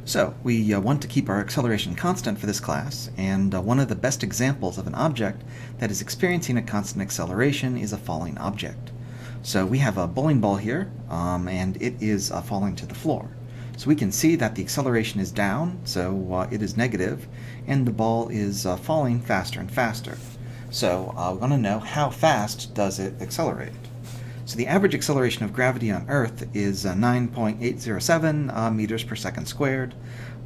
So we want to keep our acceleration constant for this class, and one of the best examples of an object that is experiencing a constant acceleration is a falling object. So we have a bowling ball here, and it is falling to the floor. So we can see that the acceleration is down, so it is negative, and the ball is falling faster and faster. So we want to know how fast does it accelerate. So the average acceleration of gravity on Earth is 9.807 meters per second squared,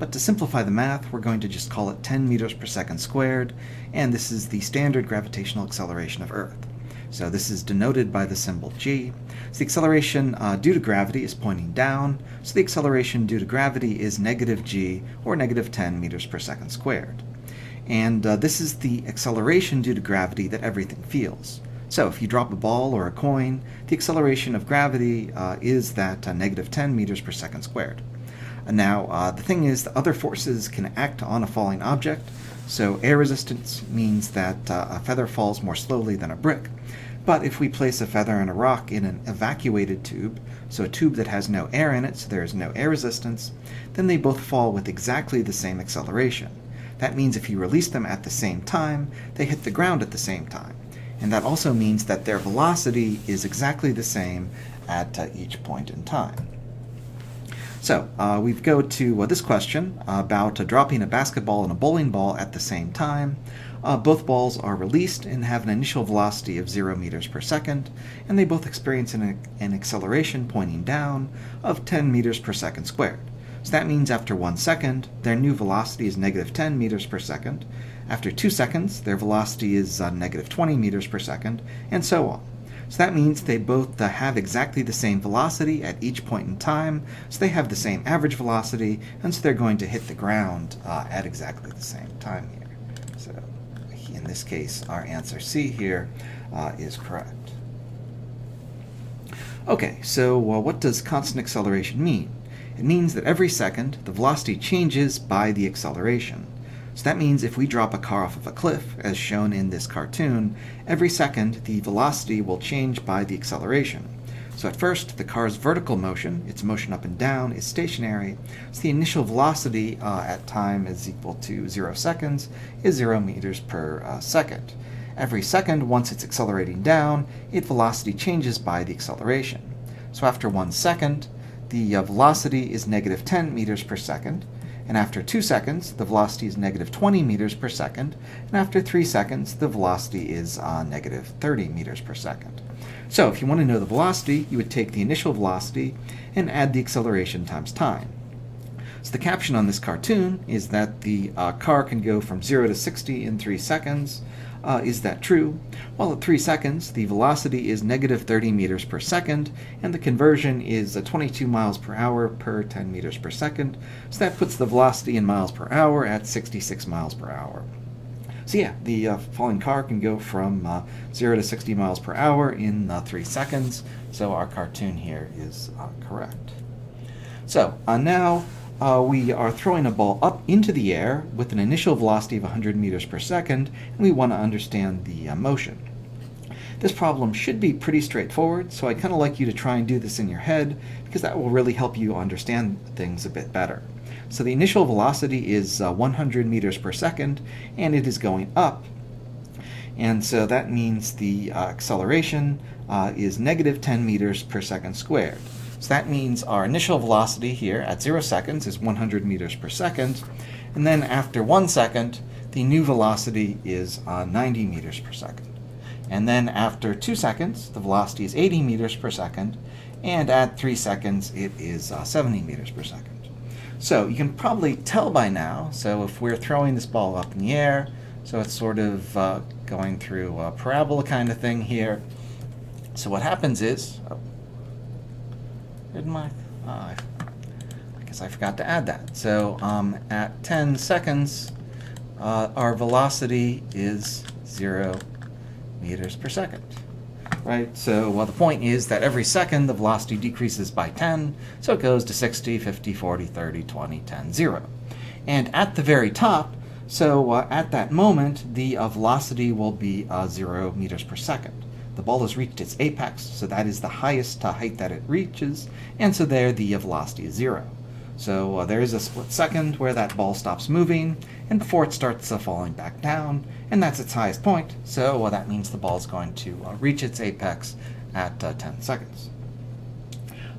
but to simplify the math, we're going to just call it 10 meters per second squared, and this is the standard gravitational acceleration of Earth. So this is denoted by the symbol g. So the acceleration due to gravity is pointing down, so the acceleration due to gravity is negative g, or negative 10 meters per second squared. And this is the acceleration due to gravity that everything feels. So if you drop a ball or a coin, the acceleration of gravity is that negative 10 meters per second squared. Now, the thing is that other forces can act on a falling object. So air resistance means that a feather falls more slowly than a brick. But if we place a feather and a rock in an evacuated tube, so a tube that has no air in it, so there is no air resistance, then they both fall with exactly the same acceleration. That means if you release them at the same time, they hit the ground at the same time. And that also means that their velocity is exactly the same at each point in time. So we go to this question about dropping a basketball and a bowling ball at the same time. Both balls are released and have an initial velocity of 0 meters per second, and they both experience an acceleration pointing down of 10 meters per second squared. So that means after 1 second, their new velocity is negative 10 meters per second. After 2 seconds, their velocity is negative 20 meters per second, and so on. So that means they both have exactly the same velocity at each point in time, so they have the same average velocity, and so they're going to hit the ground at exactly the same time here. So in this case, our answer C here is correct. Okay, so what does constant acceleration mean? It means that every second, the velocity changes by the acceleration. So that means if we drop a car off of a cliff, as shown in this cartoon, every second the velocity will change by the acceleration. So at first, the car's vertical motion, its motion up and down, is stationary, so the initial velocity at time is equal to 0 seconds, is 0 meters per second. Every second, once it's accelerating down, its velocity changes by the acceleration. So after 1 second, the velocity is negative 10 meters per second, and after 2 seconds, the velocity is negative 20 meters per second, and after 3 seconds, the velocity is negative 30 meters per second. So if you want to know the velocity, you would take the initial velocity and add the acceleration times time. So the caption on this cartoon is that the car can go from 0 to 60 in 3 seconds. Is that true? Well, at 3 seconds, the velocity is negative 30 meters per second, and the conversion is 22 miles per hour per 10 meters per second. So that puts the velocity in miles per hour at 66 miles per hour. So yeah, the falling car can go from 0 to 60 miles per hour in 3 seconds. So our cartoon here is correct. So now we are throwing a ball up into the air with an initial velocity of 100 meters per second, and we want to understand the motion. This problem should be pretty straightforward, so I'd kind of like you to try and do this in your head, because that will really help you understand things a bit better. So the initial velocity is 100 meters per second, and it is going up. And so that means the acceleration is negative 10 meters per second squared. So that means our initial velocity here at 0 seconds is 100 meters per second, and then after 1 second, the new velocity is 90 meters per second. And then after 2 seconds, the velocity is 80 meters per second, and at 3 seconds, it is 70 meters per second. So you can probably tell by now, so if we're throwing this ball up in the air, so it's sort of going through a parabola kind of thing here. So what happens is, I guess I forgot to add that. So at 10 seconds, our velocity is 0 meters per second. Right? So the point is that every second the velocity decreases by 10, so it goes to 60, 50, 40, 30, 20, 10, 0. And at the very top, so at that moment, the velocity will be 0 meters per second. The ball has reached its apex, so that is the highest height that it reaches, and so there the velocity is 0. So there is a split second where that ball stops moving, and before it starts falling back down, and that's its highest point, so that means the ball is going to reach its apex at 10 seconds.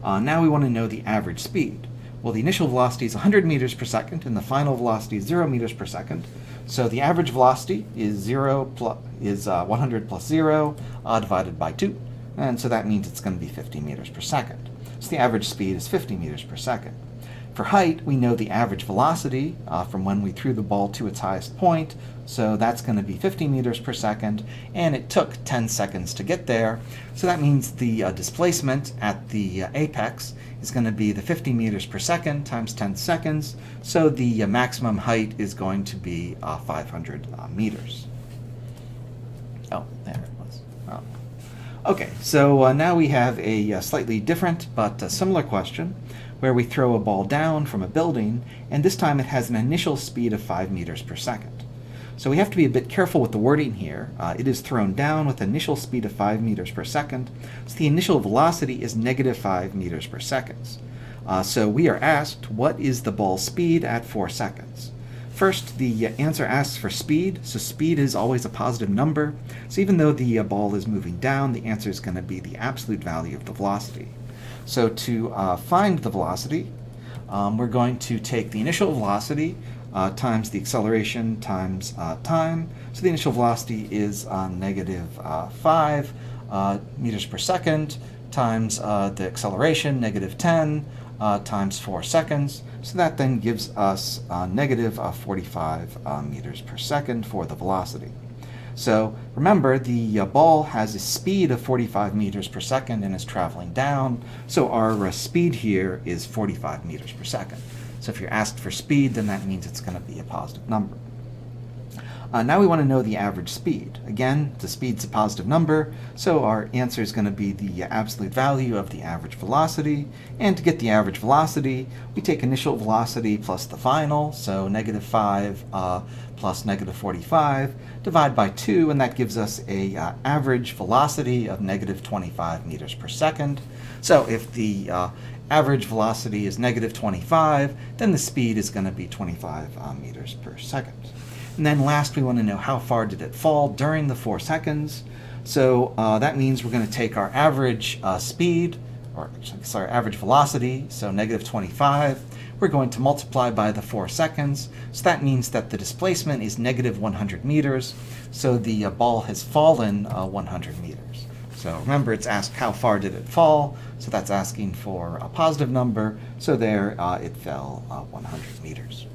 Now we want to know the average speed. Well, the initial velocity is 100 meters per second, and the final velocity is 0 meters per second. So the average velocity is 100 plus 0 divided by 2, and so that means it's going to be 50 meters per second. So the average speed is 50 meters per second. For height, we know the average velocity from when we threw the ball to its highest point, so that's going to be 50 meters per second, and it took 10 seconds to get there, so that means the displacement at the apex is going to be the 50 meters per second times 10 seconds, so the maximum height is going to be 500 meters. Oh, there it was. Oh. Okay, so now we have a slightly different but similar question, where we throw a ball down from a building, and this time it has an initial speed of 5 meters per second. So we have to be a bit careful with the wording here. It is thrown down with an initial speed of 5 meters per second, so the initial velocity is negative 5 meters per second. So we are asked, what is the ball's speed at 4 seconds? First, the answer asks for speed, so speed is always a positive number. So even though the ball is moving down, the answer is going to be the absolute value of the velocity. So to find the velocity, we're going to take the initial velocity times the acceleration times time. So the initial velocity is negative 5 meters per second times the acceleration, negative 10, times 4 seconds. So that then gives us negative 45 meters per second for the velocity. So remember, the ball has a speed of 45 meters per second and is traveling down, so our speed here is 45 meters per second. So if you're asked for speed, then that means it's going to be a positive number. Now we want to know the average speed. Again, the speed's a positive number, so our answer is going to be the absolute value of the average velocity. And to get the average velocity, we take initial velocity plus the final, so negative 5 plus negative 45, divide by 2, and that gives us a average velocity of negative 25 meters per second. So if the average velocity is negative 25, then the speed is going to be 25 meters per second. And then last, we want to know how far did it fall during the 4 seconds. So that means we're going to take our average speed, or sorry, average velocity, so negative 25. We're going to multiply by the 4 seconds. So that means that the displacement is negative 100 meters. So the ball has fallen 100 meters. So remember, it's asked how far did it fall. So that's asking for a positive number. So there it fell 100 meters.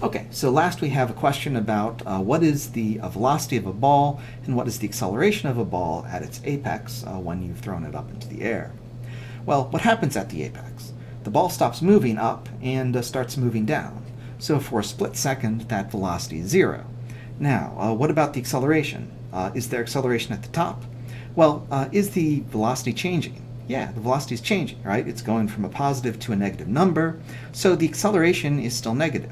Okay, so last we have a question about what is the velocity of a ball and what is the acceleration of a ball at its apex when you've thrown it up into the air. Well, what happens at the apex? The ball stops moving up and starts moving down. So for a split second, that velocity is 0. Now, what about the acceleration? Is there acceleration at the top? Well, is the velocity changing? Yeah, the velocity is changing, right? It's going from a positive to a negative number, so the acceleration is still negative.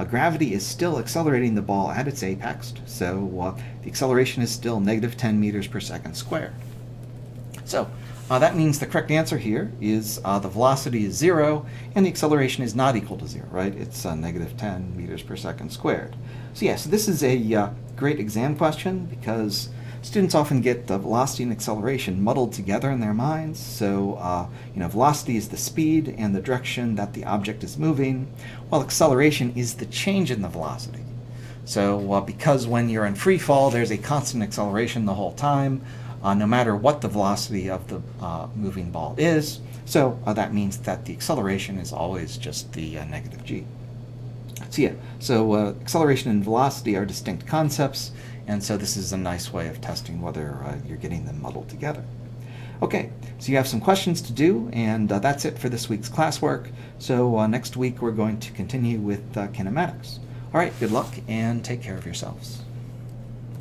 Gravity is still accelerating the ball at its apex, so the acceleration is still negative 10 meters per second squared. So that means the correct answer here is the velocity is 0 and the acceleration is not equal to 0, right? It's negative 10 meters per second squared. So yeah, so this is a great exam question because students often get the velocity and acceleration muddled together in their minds. So, velocity is the speed and the direction that the object is moving, while acceleration is the change in the velocity. So, because when you're in free fall, there's a constant acceleration the whole time, no matter what the velocity of the moving ball is. So, that means that the acceleration is always just the negative g. So yeah, so acceleration and velocity are distinct concepts, and so this is a nice way of testing whether you're getting them muddled together. Okay, so you have some questions to do, and that's it for this week's classwork. So next week we're going to continue with kinematics. All right, good luck and take care of yourselves.